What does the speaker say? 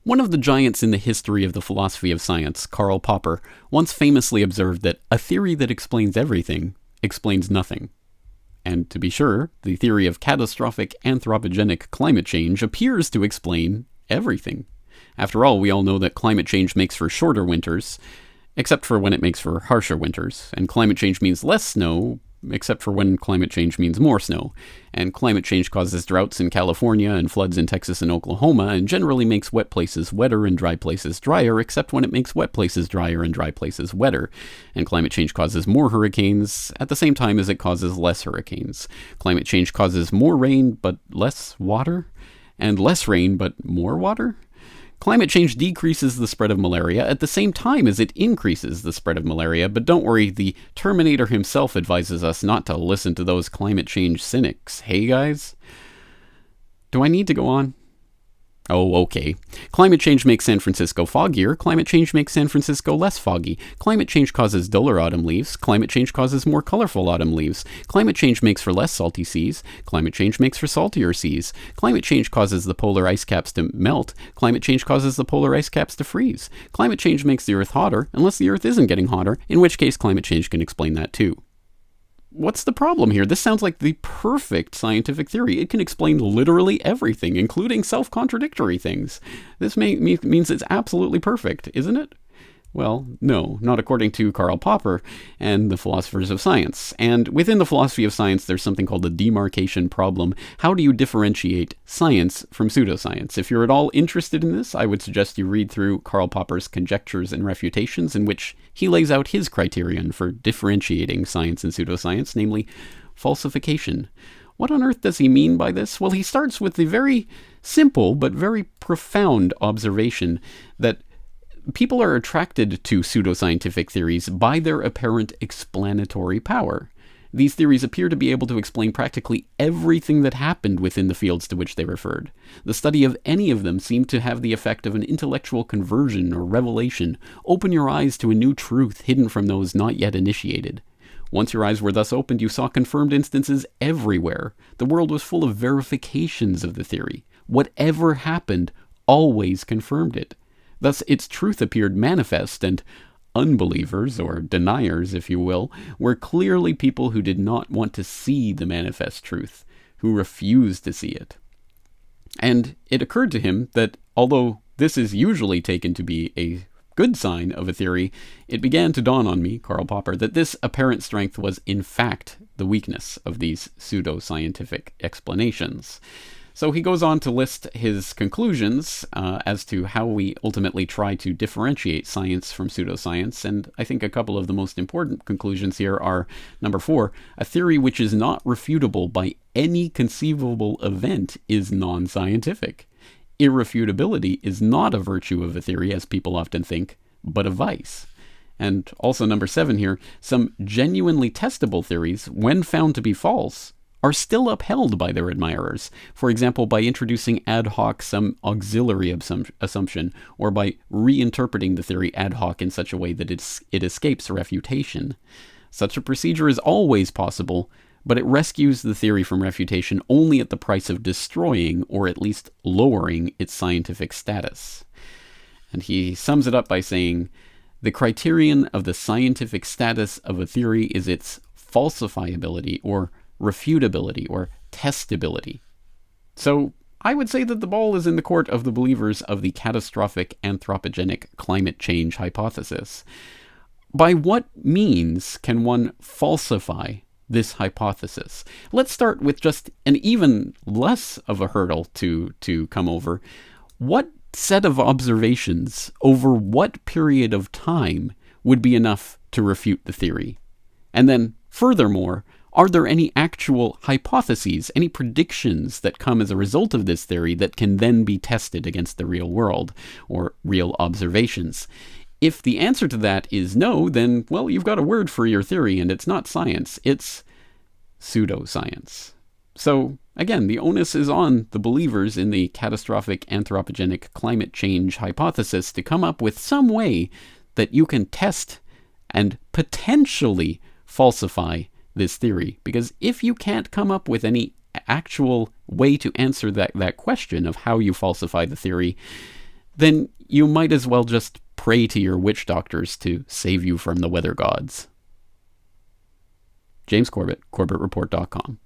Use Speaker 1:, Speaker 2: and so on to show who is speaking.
Speaker 1: One of the giants in the history of the philosophy of science, Karl Popper, once famously observed that a theory that explains everything explains nothing. And to be sure, the theory of catastrophic anthropogenic climate change appears to explain everything. After all, we all know that climate change makes for shorter winters, except for when it makes for harsher winters, and climate change means less snow, except for when climate change means more snow. And climate change causes droughts in California and floods in Texas and Oklahoma, and generally makes wet places wetter and dry places drier, except when it makes wet places drier and dry places wetter. And climate change causes more hurricanes at the same time as it causes less hurricanes. Climate change causes more rain but less water, and less rain but more water. Climate change decreases the spread of malaria at the same time as it increases the spread of malaria, but don't worry, the Terminator himself advises us not to listen to those climate change cynics. Hey guys? Do I need to go on? Oh, okay. Climate change makes San Francisco foggier. Climate change makes San Francisco less foggy. Climate change causes duller autumn leaves. Climate change causes more colorful autumn leaves. Climate change makes for less salty seas. Climate change makes for saltier seas. Climate change causes the polar ice caps to melt. Climate change causes the polar ice caps to freeze. Climate change makes the Earth hotter, unless the Earth isn't getting hotter, in which case climate change can explain that too. What's the problem here? This sounds like the perfect scientific theory. It can explain literally everything, including self-contradictory things. This means it's absolutely perfect, isn't it? Well, no, not according to Karl Popper and the philosophers of science. And within the philosophy of science, there's something called the demarcation problem. How do you differentiate science from pseudoscience? If you're at all interested in this, I would suggest you read through Karl Popper's Conjectures and Refutations, in which he lays out his criterion for differentiating science and pseudoscience, namely falsification. What on earth does he mean by this? Well, he starts with the very simple but very profound observation that people are attracted to pseudoscientific theories by their apparent explanatory power. These theories appear to be able to explain practically everything that happened within the fields to which they referred. The study of any of them seemed to have the effect of an intellectual conversion or revelation, open your eyes to a new truth hidden from those not yet initiated. Once your eyes were thus opened, you saw confirmed instances everywhere. The world was full of verifications of the theory. Whatever happened always confirmed it. Thus, its truth appeared manifest, and unbelievers, or deniers, if you will, were clearly people who did not want to see the manifest truth, who refused to see it. And it occurred to him that although this is usually taken to be a good sign of a theory, it began to dawn on me, Karl Popper, that this apparent strength was in fact the weakness of these pseudoscientific explanations. So he goes on to list his conclusions as to how we ultimately try to differentiate science from pseudoscience, and I think a couple of the most important conclusions here are, number 4, a theory which is not refutable by any conceivable event is non-scientific. Irrefutability is not a virtue of a theory, as people often think, but a vice. And also number 7 here, some genuinely testable theories, when found to be false, are still upheld by their admirers, for example, by introducing ad hoc some auxiliary assumption, or by reinterpreting the theory ad hoc in such a way that it escapes refutation. Such a procedure is always possible, but it rescues the theory from refutation only at the price of destroying, or at least lowering, its scientific status. And he sums it up by saying, the criterion of the scientific status of a theory is its falsifiability, or refutability, or testability. So I would say that the ball is in the court of the believers of the catastrophic anthropogenic climate change hypothesis. By what means can one falsify this hypothesis? Let's start with just an even less of a hurdle to come over. What set of observations over what period of time would be enough to refute the theory? And then, furthermore, are there any actual hypotheses, any predictions that come as a result of this theory that can then be tested against the real world, or real observations? If the answer to that is no, then, well, you've got a word for your theory, and it's not science, it's pseudoscience. So, again, the onus is on the believers in the catastrophic anthropogenic climate change hypothesis to come up with some way that you can test and potentially falsify this theory. Because if you can't come up with any actual way to answer that question of how you falsify the theory, then you might as well just pray to your witch doctors to save you from the weather gods. James Corbett, CorbettReport.com.